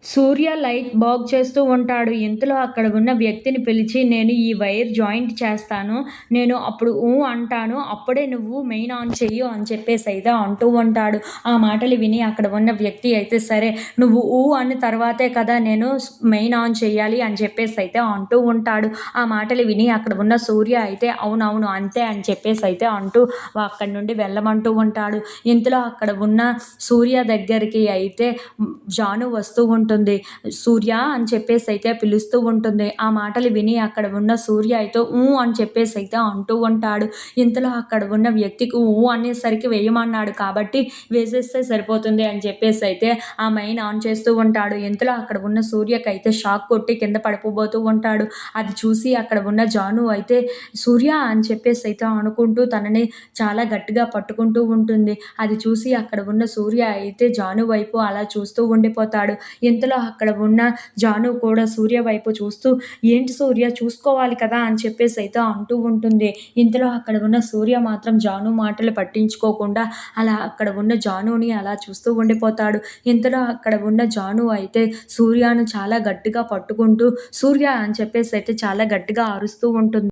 సూర్య light బాగు చేస్తూ ఉంటాడు. ఇంతలో అక్కడ ఉన్న వ్యక్తిని పిలిచి, "నేను ఈ వైర్ జాయింట్ చేస్తాను. నేను అప్పుడు అంటాను. అప్పుడే నువ్వు మెయిన్ ఆన్ చెయ్యు" అని చెప్పేసైతే అంటూ ఉంటాడు. ఆ మాటలు విని అక్కడ ఉన్న వ్యక్తి అయితే, "సరే నువ్వు అన్న తర్వాతే కదా నేను మెయిన్ ఆన్ చెయ్యాలి" అని చెప్పేసైతే అంటూ ఉంటాడు. ఆ మాటలు విని అక్కడ ఉన్న సూర్య అయితే, "అవునవును అంతే" అని చెప్పేసైతే అంటూ అక్కడి నుండి వెళ్ళమంటూ ఉంటాడు. ఇంతలో అక్కడ ఉన్న సూర్య దగ్గరికి అయితే జాను వస్తూ ఉంటుంది. "సూర్య" అని చెప్పేసైతే పిలుస్తూ ఉంటుంది. ఆ మాటలు విని అక్కడ ఉన్న సూర్య అయితే అని చెప్పేసైతే అంటూ ఉంటాడు. ఇంతలో అక్కడ ఉన్న వ్యక్తికి అనేసరికి వేయమన్నాడు కాబట్టి వేసేస్తే సరిపోతుంది అని చెప్పేసైతే ఆ మెయిన్ ఆన్ చేస్తూ ఉంటాడు. ఇంతలో అక్కడ ఉన్న సూర్యకైతే షాక్ కొట్టి కింద పడిపోబోతూ ఉంటాడు. అది చూసి అక్కడ ఉన్న జాను అయితే "సూర్య" అని చెప్పేసైతే అనుకుంటూ తనని చాలా గట్టిగా పట్టుకుంటూ ఉంటుంది. అది చూసి అక్కడ ఉన్న సూర్య అయితే జాను వైపు అలా చూస్తూ ఉండిపోతాడు. ఇంతలో అక్కడ ఉన్న జాను కూడా సూర్య వైపు చూస్తూ, "ఏంటి సూర్య చూసుకోవాలి కదా" అని చెప్పేసైతే అంటూ ఉంటుంది. ఇంతలో అక్కడ ఉన్న సూర్య మాత్రం జాను మాటలు పట్టించుకోకుండా అలా అక్కడ ఉన్న జానుని అలా చూస్తూ ఉండిపోతాడు. ఇంతలో అక్కడ ఉన్న జాను అయితే సూర్యను చాలా గట్టిగా పట్టుకుంటూ, "సూర్య" అని చెప్పేసైతే చాలా గట్టిగా అరుస్తూ ఉంటుంది.